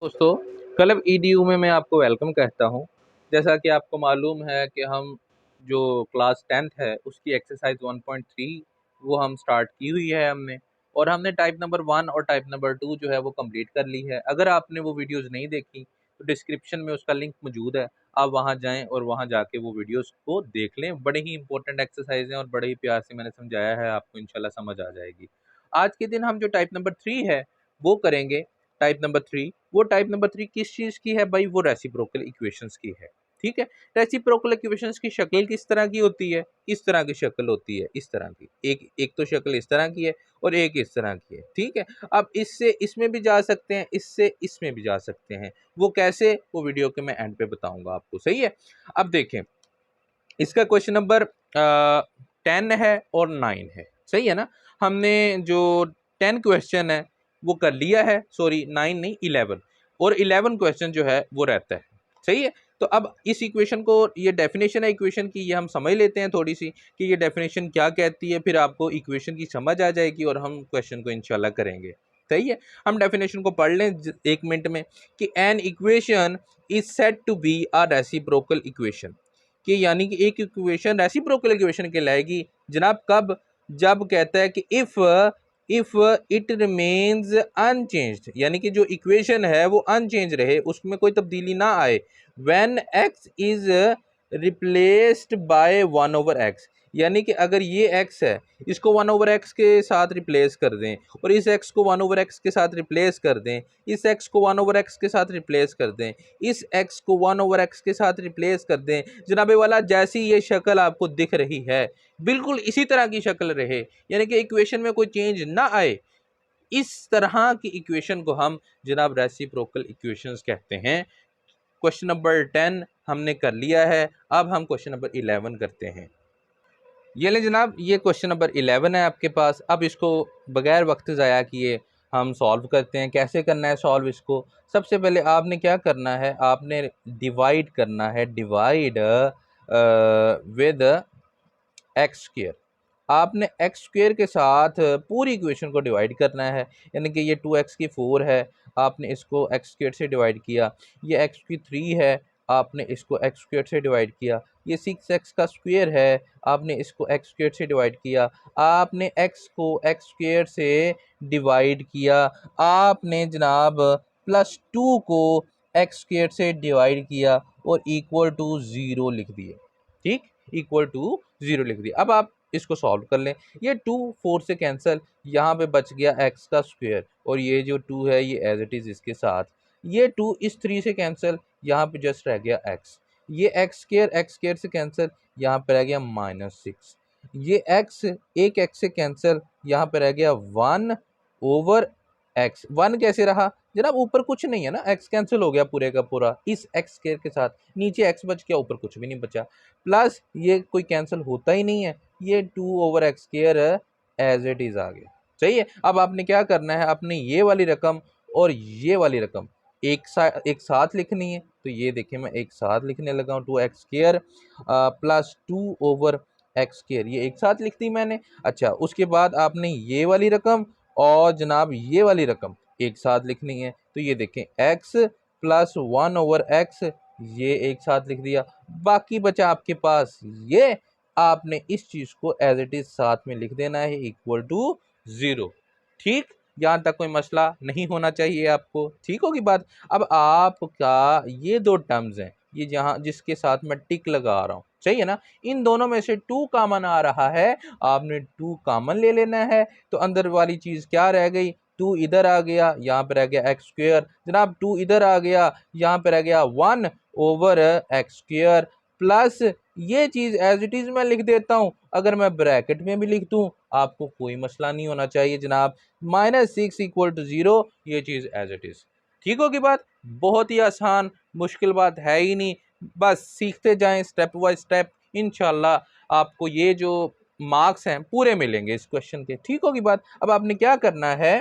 दोस्तों, club EDU में मैं आपको वेलकम कहता हूं। जैसा कि आपको मालूम है कि हम जो क्लास 10th है उसकी एक्सरसाइज 1.3 वो हम स्टार्ट की हुई है हमने। और हमने टाइप नंबर 1 और टाइप नंबर 2 जो है वो कंप्लीट कर ली है। अगर आपने वो वीडियोस नहीं देखी तो डिस्क्रिप्शन में उसका लिंक मौजूद है, आप वहां जाएं और वहां जाके वो वीडियोस को देख लें। बड़े ही इंपॉर्टेंट एक्सरसाइज हैं और बड़े ही प्यार से मैंने समझाया है, आपको इंशाल्लाह समझ आ जाएगी। आज के दिन हम जो टाइप नंबर 3 है वो करेंगे। टाइप नंबर 3, वो टाइप नंबर 3 किस चीज की है भाई? वो रेसिप्रोकल इक्वेशंस की है। ठीक है। रेसिप्रोकल इक्वेशंस की शक्ल किस तरह की होती है? इस तरह की शक्ल होती है, इस तरह की। एक एक तो शक्ल इस तरह की है और एक इस तरह की है। ठीक है। अब इससे इसमें भी जा सकते हैं, इससे इसमें भी जा सकते हैं। वो कैसे, वो वीडियो के मैं एंड पे बताऊंगा आपको। सही है। अब देखें, इसका क्वेश्चन नंबर 10 है और 9 है। सही है ना। हमने जो 10 क्वेश्चन है वो कर लिया है, सॉरी 9 नहीं 11, और 11 क्वेश्चन जो है वो रहता है। सही है। तो अब इस इक्वेशन को, ये डेफिनेशन है इक्वेशन की, ये हम समझ लेते हैं थोड़ी सी कि ये डेफिनेशन क्या कहती है, फिर आपको इक्वेशन की समझ आ जाएगी और हम क्वेश्चन को इंशाल्लाह करेंगे। सही है। हम डेफिनेशन को पढ़ लें 1 मिनट में कि an equation is said to be a reciprocal equation, कि यानी कि एक इक्वेशन रेसिप्रोकल इक्वेशन कहलाएगी जनाब कब? जब कहता है कि इफ इट रिमेन्स अनचेंज्ड, यानी कि जो इक्वेशन है वो अनचेंज रहे, उसमें कोई तब्दीली ना आए। When x is replaced by 1/x, यानी कि अगर ये x है, इसको 1/x के साथ रिप्लेस कर दें, और इस x को 1/x के साथ रिप्लेस कर दें, इस x को 1/x के साथ रिप्लेस कर दें, इस x को 1/x के साथ रिप्लेस कर दें, जनाबे वाला जैसी ये शक्ल आपको दिख रही है बिल्कुल इसी तरह की शक्ल रहे, यानी कि इक्वेशन में कोई चेंज ना आए। इस तरह की इक्वेशन को हम जनाब रेसिप्रोकल इक्वेशंस कहते हैं। क्वेश्चन नंबर 10 हमने कर लिया है। अब हम क्वेश्चन नंबर 11 करते हैं। ये ले जनाब, ये क्वेश्चन नंबर 11 है आपके पास। अब इसको बगैर वक्त ज़ाया किए हम सॉल्व करते हैं। कैसे करना है सॉल्व इसको? सबसे पहले आपने क्या करना है, आपने डिवाइड करना है, डिवाइड विद एक्स स्क्वेयर। आपने एक्स स्क्वेयर के साथ पूरी इक्वेशन को डिवाइड करना है, यानी कि ये 2x की 4 है, आपने इसको एक्स स्क्वेयर से डिवाइड किया। ये x की 3 है, आपने इसको एक्स स्क्वेयर से डिवाइड किया। ये 6x का स्क्वेयर है, आपने इसको एक्स स्क्वेयर से डिवाइड किया। आपने x को एक्स स्क्वेयर से डिवाइड किया। आपने जनाब +2 को एक्स स्क्वेयर से डिवाइड किया और इक्वल टू 0 लिख दिए। ठीक, इक्वल टू 0 लिख दिया। अब आप इसको सॉल्व कर लें। ये 2 4 से कैंसिल, यहाँ पे बच गया x का स्क्वायर, और ये जो 2 है ये एज इट इज़ इसके साथ। ये 2 इस 3 से कैंसिल, यहाँ पे जस्ट रह गया x। ये एक्स स्क्वायर से कैंसिल, यहाँ पे रह गया -6। ये x, एक x से कैंसिल, यहाँ पे रह गया 1/x। 1 कैसे रहा जनाब? ऊपर कुछ नहीं है ना, x कैंसिल हो गया पूरे का पूरा इस एक्स स्क्वायर के साथ, नीचे x बच गया, ऊपर कुछ भी नहीं बचा। प्लस ये कोई कैंसिल होता ही नहीं है, ये 2/x square as it is आ गया। सही है। अब आपने क्या करना है, अपने ये वाली रकम और ये वाली रकम एक साथ लिखनी है। तो ये देखिए मैं एक साथ लिखने लगा हूँ, 2x square plus 2/x square, ये एक साथ लिख दी मैंने। अच्छा, उसके बाद आपने ये वाली रकम और जनाब ये वाली रकम एक साथ लिखनी है। तो ये देखें x प्लस 1/x, ये एक साथ लिख दिया। बाकी बचा आपके पास ये, आपने इस चीज को एज इट इज साथ में लिख देना है, इक्वल टू 0। ठीक, यहाँ तक कोई मसला नहीं होना चाहिए आपको। ठीक होगी बात। अब आपका ये दो टर्म्स हैं, ये जहाँ जिसके साथ मैं टिक लगा रहा हूँ, सही है ना, इन दोनों में से 2 कॉमन आ रहा है, आपने 2 कॉमन ले लेना है। तो अंदर वाली चीज क्या रह गई? 2 इधर आ गया, यहाँ पे रह गया एक्स स्क्वेयर। जनाब 2 इधर आ गया, यहाँ पे रह गया 1/x स्क्वेयर, प्लस ये चीज एज इट इज मैं लिख देता हूं। अगर मैं ब्रैकेट में भी लिख दूं आपको कोई मसला नहीं होना चाहिए जनाब। -6 इक्वल टू 0, ये चीज एज इट इज। ठीक होगी बात। बहुत ही आसान, मुश्किल बात है ही नहीं। बस सीखते जाएं स्टेप बाय स्टेप, इंशाल्लाह आपको ये जो मार्क्स हैं पूरे मिलेंगे इस क्वेश्चन के। ठीक होगी बात। अब आपने क्या करना है,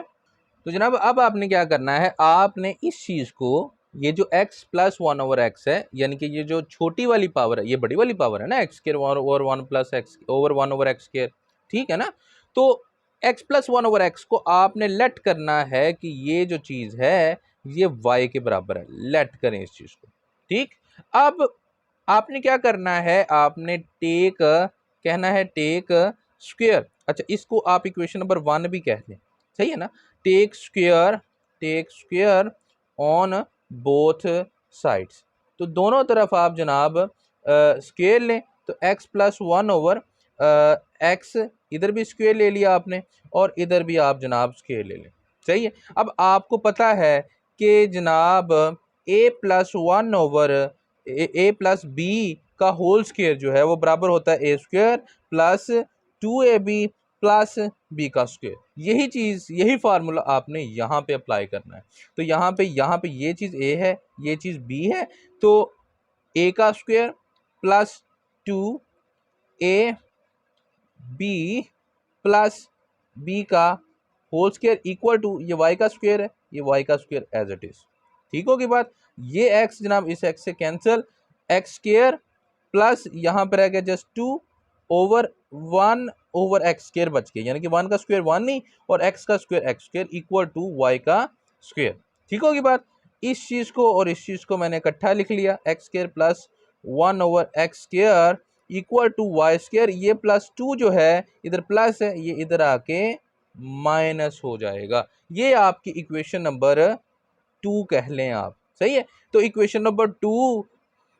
तो जनाब अब आपने क्या करना है, आपने इस चीज को, ये जो x प्लस 1/x है, यानी कि ये जो छोटी वाली पावर है, ये बड़ी वाली पावर है ना, x square over 1 plus x over 1/x square, ठीक है ना। तो x प्लस 1/x को आपने लेट करना है कि ये जो चीज है ये y के बराबर है। लेट करें इस चीज को। ठीक, अब आपने क्या करना है, आपने टेक कहना है टेक स्क्वायर। अच्छा, इसको आप इक्वेशन नंबर 1 भी कह लें, सही है ना। Take square on both sides. तो दोनों तरफ आप जनाब स्क्वायर लें, तो x प्लस 1 ओवर एक्स, इधर भी स्क्वायर ले लिया आपने और इधर भी आप जनाब स्क्वायर ले लें, सही है। अब आपको पता है कि जनाब a plus 1 over A plus B का होल स्क्वायर जो है वो बराबर होता है A square plus 2ab plus B का स्क्वायर। यही चीज़, यही फार्मूला आपने यहाँ पे अप्लाई करना है। तो यहाँ पे ये चीज़ a है, ये चीज़ b है, तो a का square plus 2ab plus b का होल स्क्वायर इक्वल टू ये y का स्क्वायर है, ये y का स्क्वायर एज इट इज। ठीक होगी बात। ये x जनाब इस x से कैंसिल, एक्स स्क्वायर प्लस यहाँ पर आ गया जस्ट 2/1 ओवर एक्स स्क्वायर बच गया, यानी कि 1 का स्क्वायर 1 नहीं और x का square x square equal to y का स्क्वायर। ठीक होगी बात। इस चीज़ को और इस चीज़ को मैंने इकट्ठा लिख लिया, x square plus 1 over x square equal to y square. ये प्लस 2 जो है इधर प्लस है, ये इधर आके माइनस हो जाएगा। ये आपकी इक्वेशन नंबर 2 कह लें आप, सही है। तो इक्वेशन नंबर 2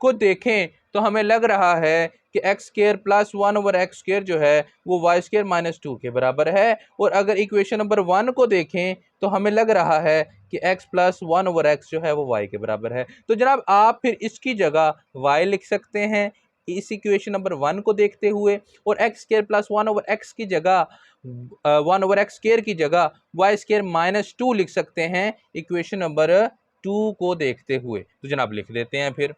को देखें तो हमें लग रहा है कि x square plus 1 over x square जो है वो वाई स्क्वायर माइनस 2 के बराबर है। और अगर इक्वेशन नंबर 1 को देखें तो हमें लग रहा है कि x प्लस 1 ओवर एक्स जो है वो y के बराबर है। तो जनाब आप फिर इसकी जगह y लिख सकते हैं इस इक्वेशन नंबर 1 को देखते हुए, और x square plus 1 over x की जगह 1 ओवर एक्स स्क्वायर की जगह वाई स्क्वायर माइनस 2 लिख सकते हैं इक्वेशन नंबर 2 को देखते हुए। तो जनाब लिख देते हैं फिर।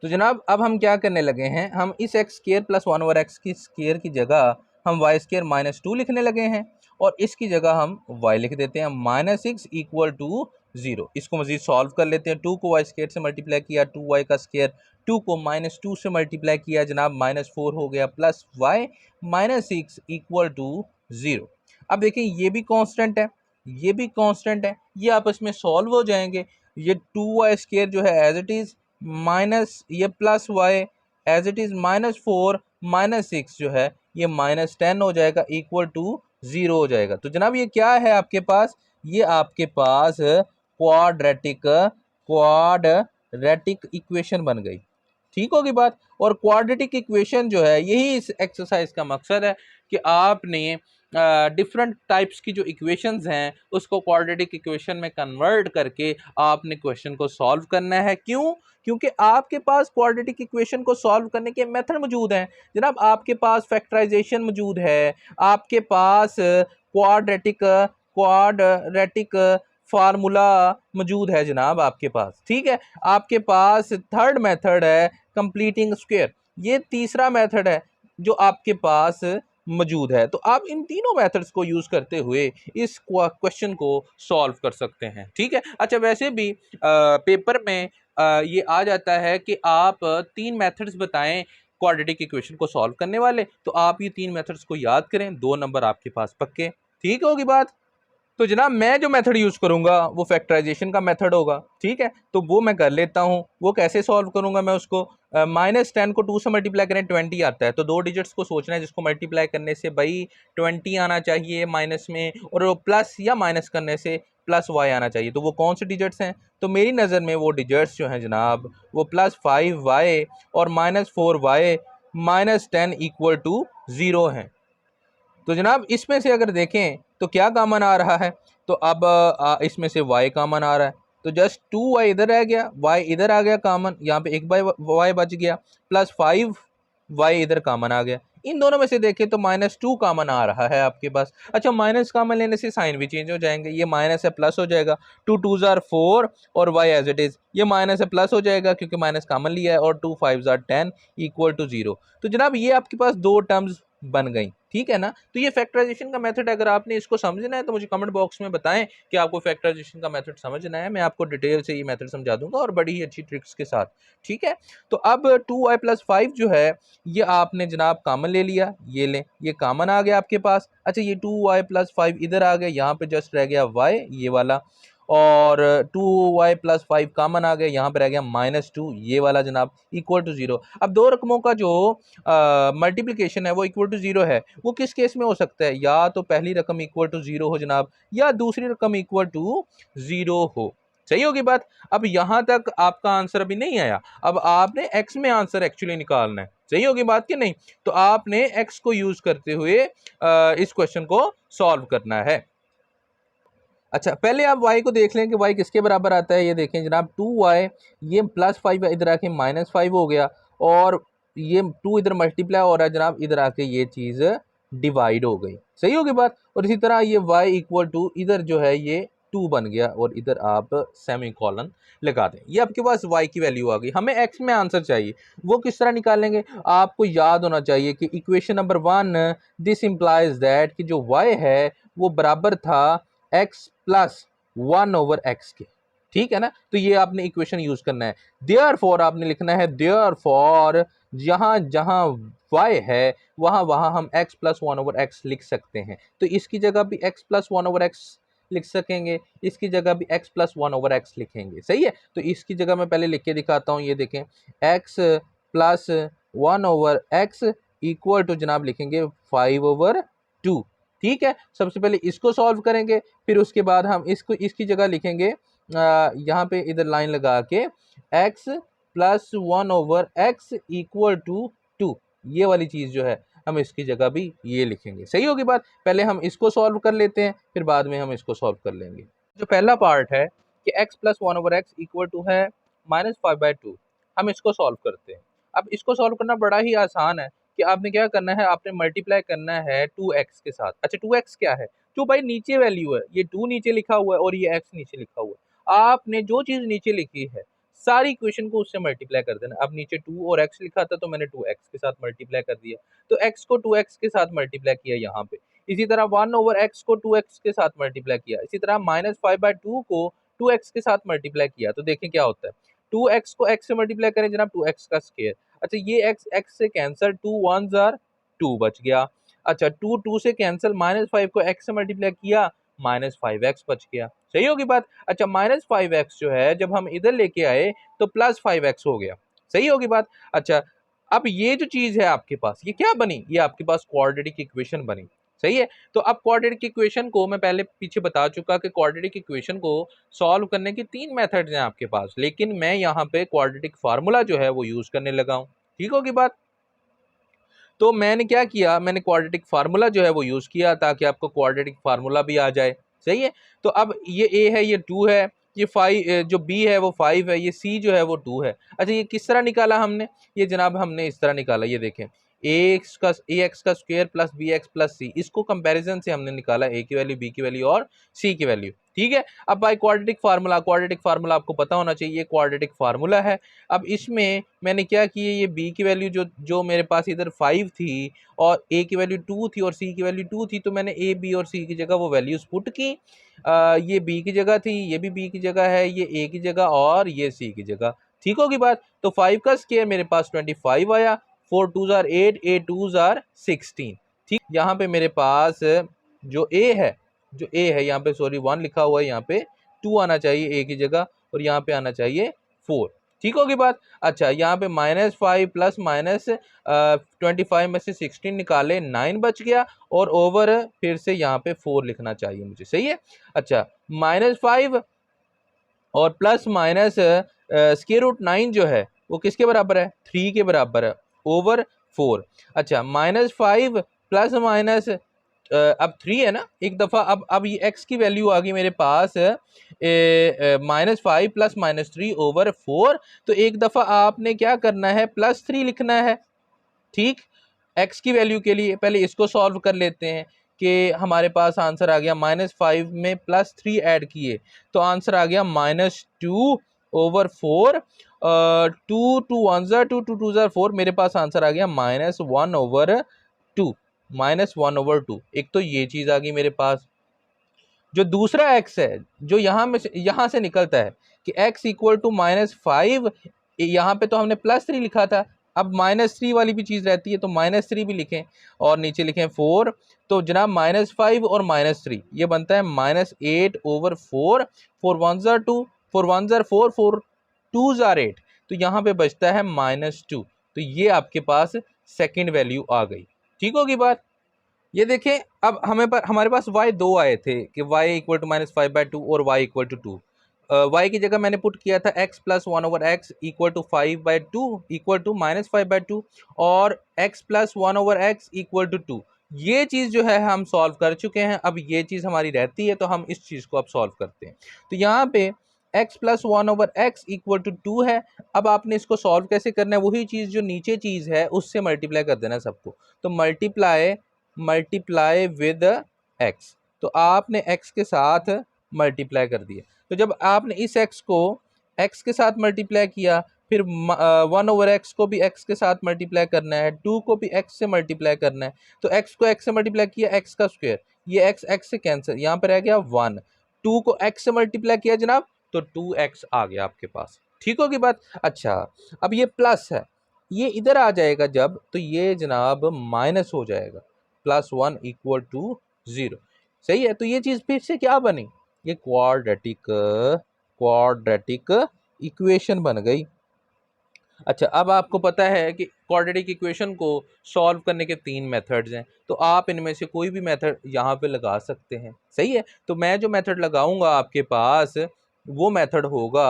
तो जनाब अब हम क्या करने लगे हैं, हम इस x square plus 1 over x की स्क्वायर की जगह हम वाई स्क्वायर माइनस 2 लिखने लगे हैं और इसकी जगह हम y लिख देते हैं -6 इक्वल टू 0। इसको मजीद सॉल्व कर लेते हैं। 2 को वाई स्क्वायर से मल्टीप्लाई किया, 2y का स्क्वायर, 2 को -2 से मल्टीप्लाई किया जनाब -4 हो गया, प्लस y -6 इक्वल टू 0। अब देखिए ये भी कांस्टेंट है, ये भी कांस्टेंट है, ये आपस में सॉल्व हो जाएंगे। ये 2y स्क्वायर जो है एज इट इज़ माइनस ये plus y as it is -4 -6 जो है ये -10 हो जाएगा इक्वल टू 0 हो जाएगा। तो जनाब ये क्या है आपके पास, ये आपके पास क्वाड्रेटिक इक्वेशन बन गई। ठीक होगी बात। और क्वाड्रेटिक इक्वेशन जो है यही इस एक्सरसाइज का मकसद है कि आपने डिफरेंट टाइप्स की जो इक्वेशंस हैं उसको क्वाड्रेटिक इक्वेशन में कन्वर्ट करके आपने क्वेश्चन को सॉल्व करना है। क्यों? क्योंकि आपके पास क्वाड्रेटिक इक्वेशन को सॉल्व करने के मेथड मौजूद हैं जनाब। आपके पास फैक्टराइजेशन मौजूद है, आपके पास क्वाड्रेटिक फार्मूला मौजूद है जनाब आपके पास। ठीक है, आपके पास थर्ड मेथड है कंप्लीटिंग स्क्वायर, ये तीसरा मेथड है जो आपके पास मौजूद है। तो आप इन तीनों मेथड्स को यूज़ करते हुए इस क्वेश्चन को सॉल्व कर सकते हैं। ठीक है। अच्छा, वैसे भी पेपर में ये आ जाता है कि आप 3 मेथड्स बताएं क्वाड्रेटिक इक्वेशन को सॉल्व करने वाले, तो आप ये 3 मेथड्स को याद करें, 2 नंबर आपके पास पक्के। ठीक होगी बात। तो जनाब मैं जो मेथड यूज़ करूँगा वो फैक्टराइजेशन का मेथड होगा। ठीक है, तो वो मैं कर लेता हूँ। वो कैसे सॉल्व करूँगा मैं उसको, -10 को 2 से मल्टीप्लाई करें 20 आता है, तो 2 डिजिट्स को सोचना है जिसको मल्टीप्लाई करने से भाई 20 आना चाहिए माइनस में, और प्लस या माइनस करने से प्लस y आना चाहिए। तो वो कौन से डिजिट्स हैं? तो मेरी नज़र में वो डिजिट्स जो हैं जनाब वो +5y और -4y -10 इक्वल टू 0 हैं। तो जनाब इसमें से अगर देखें तो क्या कॉमन आ रहा है, तो अब इसमें से y कॉमन आ रहा है, तो जस्ट 2y इधर रह गया, y इधर आ गया कॉमन, यहाँ पे 1/y बच गया, प्लस 5y इधर कॉमन आ गया। इन दोनों में से देखें तो -2 कॉमन आ रहा है आपके पास। अच्छा, माइनस कॉमन लेने से साइन भी चेंज हो जाएंगे, ये माइनस है प्लस हो जाएगा, 2 2s are 4 और y एज इट इज़, ये माइनस है प्लस हो जाएगा क्योंकि माइनस कॉमन लिया है, और 2 5s are 10 इक्वल टू 0। तो जनाब ये आपके पास 2 टर्म्स बन गई। ठीक है ना। तो ये फैक्टराइजेशन का मेथड अगर आपने इसको समझना है तो मुझे कमेंट बॉक्स में बताएं कि आपको फैक्टराइजेशन का मेथड समझना है, मैं आपको डिटेल से ये मेथड समझा दूंगा और बड़ी ही अच्छी ट्रिक्स के साथ। ठीक है, तो अब 2y + 5 जो है ये आपने जनाब कॉमन ले लिया, ये लें, ये कॉमन आ गया आपके पास। अच्छा, ये 2y + 5 इधर आ गया, यहाँ पे जस्ट रह गया y ये वाला, और 2y प्लस 5 कॉमन आ गया, यहाँ पर रह गया -2, ये वाला जनाब इक्वल टू 0। अब दो रकमों का जो मल्टीप्लिकेशन है वो इक्वल टू 0 है, वो किस केस में हो सकता है? या तो पहली रकम इक्वल टू 0 हो जनाब, या दूसरी रकम इक्वल टू 0 हो। सही होगी बात। अब यहां तक आपका आंसर अभी नहीं आया, अब आपने एक्स में आंसर एक्चुअली निकालना है। सही होगी बात कि नहीं? तो आपने एक्स को यूज करते हुए इस क्वेश्चन को सॉल्व करना है। अच्छा, पहले आप y को देख लें कि y किसके बराबर आता है। ये देखें जनाब 2y, ये +5 इधर आके -5 हो गया, और ये 2 इधर मल्टीप्लाई हो रहा है जनाब, इधर आके ये चीज़ डिवाइड हो गई। सही होगी बात। और इसी तरह ये y इक्वल टू इधर जो है ये 2 बन गया, और इधर आप सेमी कॉलन लगा दें। ये आपके पास y की वैल्यू आ गई। हमें x में आंसर चाहिए, वो किस तरह निकालेंगे? आपको याद होना चाहिए कि equation number 1 this implies that कि जो y है वो बराबर था x प्लस 1/x के। ठीक है ना? तो ये आपने इक्वेशन यूज करना है। देयरफॉर आपने लिखना है देयरफॉर जहां जहां y है वहां वहां हम x प्लस 1/x लिख सकते हैं। तो इसकी जगह भी x प्लस 1/x लिख सकेंगे, इसकी जगह भी x प्लस 1/x लिखेंगे। सही है? तो इसकी जगह मैं पहले लिख के दिखाता हूं। ये देखें x plus 1/x equal to जनाब लिखेंगे 5/2। ठीक है, सबसे पहले इसको सॉल्व करेंगे, फिर उसके बाद हम इसको इसकी जगह लिखेंगे यहाँ पे इधर लाइन लगा के x plus 1/x equal to 2। ये वाली चीज़ जो है हम इसकी जगह भी ये लिखेंगे। सही होगी बात। पहले हम इसको सॉल्व कर लेते हैं, फिर बाद में हम इसको सॉल्व कर लेंगे। जो पहला पार्ट है कि x plus 1/x equal to है -5/2, हम इसको सॉल्व करते हैं। अब इसको सॉल्व करना बड़ा ही आसान है कि आपने क्या करना है, आपने मल्टीप्लाई करना है 2x के साथ। अच्छा, 2x क्या है? जो भाई नीचे वैल्यू है, ये 2 नीचे लिखा हुआ है और ये x नीचे लिखा हुआ है। आपने जो चीज़ नीचे लिखी है सारी इक्वेशन को उससे मल्टीप्लाई कर देना। अब नीचे 2 और x लिखा था तो मैंने 2x के साथ मल्टीप्लाई कर दिया, तो x को 2x के साथ मल्टीप्लाई किया यहाँ पे। इसी तरह 1/x को 2x के साथ मल्टीप्लाई किया। इसी तरह -5/2 को 2x के साथ मल्टीप्लाई किया। तो देखें क्या होता है, 2x को x से मल्टीप्लाई करें जनाब, 2x का स्क्वायर। अच्छा, ये x से कैंसिल, 2 1s आर 2 बच गया। अच्छा, 2 से कैंसिल, -5 को x से मल्टीप्लाई किया, -5x बच गया। सही होगी बात। अच्छा, -5x जो है जब हम इधर लेके आए तो +5x हो गया। सही होगी बात। अच्छा, अब ये जो चीज़ है आपके पास, ये क्या बनी? ये आपके पास क्वाड्रेटिक इक्वेशन बनी। सही है? तो अब क्वाड्रेटिक इक्वेशन को मैं पहले पीछे बता चुका कि क्वाड्रेटिक इक्वेशन को सॉल्व करने के 3 मेथड्स हैं आपके पास, लेकिन मैं यहाँ पे क्वाड्रेटिक फार्मूला जो है वो यूज़ करने लगा हूँ। ठीक होगी बात। तो मैंने क्या किया, मैंने क्वाड्रेटिक फार्मूला जो है वो यूज़ किया ताकि आपको क्वाड्रेटिक फार्मूला भी आ जाए। सही है? तो अब ये a है, ये 2 है, ये 5 जो b है वो 5 है, ये c जो है वो 2 है। अच्छा, ये किस तरह निकाला हमने? ये जनाब हमने इस तरह निकाला। ये देखें ax का square plus bx plus c, इसको कंपैरिजन से हमने निकाला a की वैल्यू, b की वैल्यू और c की वैल्यू। ठीक है? अब भाई क्वाड्रेटिक फार्मूला आपको पता होना चाहिए, ये क्वाड्रेटिक फार्मूला है। अब इसमें मैंने क्या किया, ये b की वैल्यू जो जो मेरे पास इधर 5 थी और a की वैल्यू 2 थी और c की वैल्यू 2 थी, तो मैंने a b और c की जगह वो वैल्यूज पुट की। ये b की जगह थी, ये भी b की जगह है, ये a की जगह और ये c की जगह। ठीक होगी बात। तो 5 का स्क्वायर मेरे पास 25 आया, 4 2s आर 8, 8 2s आर 16। ठीक, यहाँ पे मेरे पास जो a है, जो a है यहाँ पे, सॉरी 1 लिखा हुआ है, यहाँ पे 2 आना चाहिए a की जगह और यहाँ पे आना चाहिए 4। ठीक होगी बात। अच्छा, यहाँ पे -5 प्लस -25 में से 16 निकाले, 9 बच गया, और ओवर फिर से यहाँ पे 4 लिखना चाहिए मुझे। सही है? अच्छा, -5 और प्लस माइनस स्क्वायर रूट 9 जो है वो किसके बराबर है? 3 के बराबर है, ओवर 4। अच्छा, -5 प्लस माइनस अब 3 है ना एक दफ़ा। अब ये x की वैल्यू आ गई मेरे पास -5 प्लस -3 ओवर 4। तो एक दफ़ा आपने क्या करना है, +3 लिखना है। ठीक, x की वैल्यू के लिए पहले इसको सॉल्व कर लेते हैं कि हमारे पास आंसर आ गया -5 में +3 ऐड किए तो आंसर आ गया -2 ओवर 4। 2 2 1 2 2 2 4, मेरे पास आंसर आ गया -1 ओवर 2, -1 ओवर 2। एक तो ये चीज़ आ गई मेरे पास। जो दूसरा x है जो यहाँ से निकलता है कि x इक्वल टू -5, यहाँ पे तो हमने +3 लिखा था, अब -3 वाली भी चीज़ रहती है, तो -3 भी लिखें और नीचे लिखें 4। तो जनाब -5 और -3 ये बनता है -8/4। 4 1s are 2, 4 1s are 4, 4 2s are 8। तो यहाँ पे बचता है -2। तो ये आपके पास सेकंड वैल्यू आ गई। ठीक होगी बात। ये देखें, अब हमारे पास y दो आए थे कि y इक्वल टू -5/2 और y इक्वल टू 2। y की जगह मैंने पुट किया था x plus 1/x equal to 5/2 equal to -5/2 और x plus 1/x equal to 2। ये चीज़ जो है हम सॉल्व कर चुके हैं। अब ये चीज़ हमारी रहती है, तो हम इस चीज़ को अब सॉल्व करते हैं। तो यहाँ पे x plus 1/x equal to 2 है। अब आपने इसको सॉल्व कैसे करना है, वही चीज़ जो नीचे चीज़ है उससे मल्टीप्लाई कर देना सबको। तो मल्टीप्लाई विद x, तो आपने x के साथ मल्टीप्लाई कर दिया। तो जब आपने इस x को x के साथ मल्टीप्लाई किया, फिर 1/x को भी x के साथ मल्टीप्लाई करना है, 2 को भी x से मल्टीप्लाई करना है। तो x को x से मल्टीप्लाई किया, x का स्क्वायर, ये x से कैंसिल, यहाँ पर रह गया 1। 2 को x से मल्टीप्लाई किया जनाब, तो 2x आ गया आपके पास। ठीक होगी बात। अच्छा, अब ये प्लस है, ये इधर आ जाएगा जब, तो ये जनाब माइनस हो जाएगा, +1 इक्वल टू 0। सही है। तो ये चीज़ फिर से क्या बनी, ये क्वाड्रेटिक इक्वेशन बन गई। अच्छा, अब आपको पता है कि क्वाड्रेटिक इक्वेशन को सॉल्व करने के 3 मेथड्स हैं, तो आप इनमें से कोई भी मेथड यहाँ पे लगा सकते हैं। सही है। तो मैं जो मेथड लगाऊंगा आपके पास, वो मेथड होगा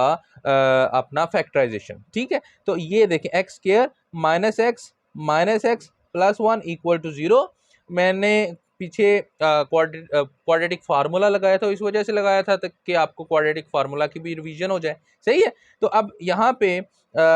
अपना फैक्टराइजेशन। ठीक है। तो ये देखें, x square minus x plus 1 equal to 0। मैंने पीछे क्वाड्रेटिक फार्मूला लगाया था, इस वजह से लगाया था कि आपको क्वाड्रेटिक फार्मूला की भी रिवीजन हो जाए। सही है। तो अब यहाँ पे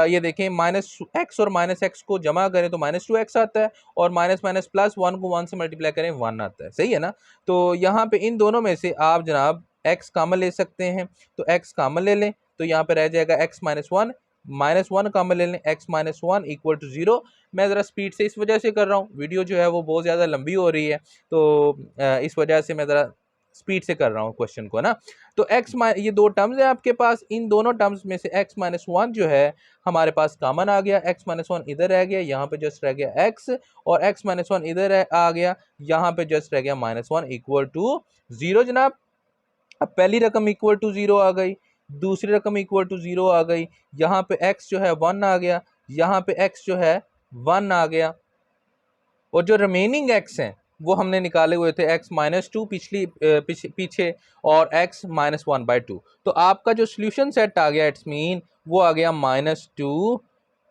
ये देखें, -x और -x को जमा करें तो -2x आता है, और माइनस माइनस प्लस 1 को 1 से मल्टीप्लाई करें 1 आता है। सही है ना। तो यहाँ पे इन दोनों में से आप जनाब x कॉमन ले सकते हैं, तो x कॉमन ले लें, तो यहाँ पे रह जाएगा x -1 कॉमन ले लें, x -1 इक्वल टू 0। मैं ज़रा स्पीड से इस वजह से कर रहा हूँ, वीडियो जो है वो बहुत ज़्यादा लंबी हो रही है, तो इस वजह से मैं ज़रा स्पीड से कर रहा हूँ क्वेश्चन को ना। तो ये दो टर्म्स हैं आपके पास, इन दोनों टर्म्स में से x -1 जो है हमारे पास कॉमन आ गया, x -1 इधर रह गया, यहाँ पे जस्ट रह गया x, और x -1 इधर आ गया, यहाँ पे जस्ट रह गया -1 इक्वल टू 0 जनाब। अब पहली रकम इक्वल टू 0 आ गई, दूसरी रकम इक्वल टू 0 आ गई, यहाँ पे x जो है 1 आ गया, यहाँ पे x जो है 1 आ गया, और जो रिमेनिंग x हैं वो हमने निकाले हुए थे x -2 पीछे, और x -1/2। तो आपका जो सोल्यूशन सेट आ गया, इट्स मीन वो आ गया -2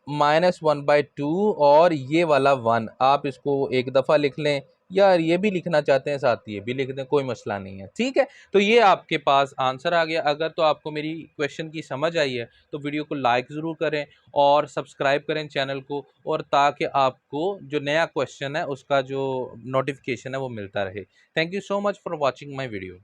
-1/2 और ये वाला 1। आप इसको एक दफ़ा लिख लें, या ये भी लिखना चाहते हैं साथ ये भी लिख दें, कोई मसला नहीं है। ठीक है। तो ये आपके पास आंसर आ गया। अगर तो आपको मेरी क्वेश्चन की समझ आई है तो वीडियो को लाइक ज़रूर करें और सब्सक्राइब करें चैनल को, और ताकि आपको जो नया क्वेश्चन है उसका जो नोटिफिकेशन है वो मिलता रहे। Thank you so much for watching my video.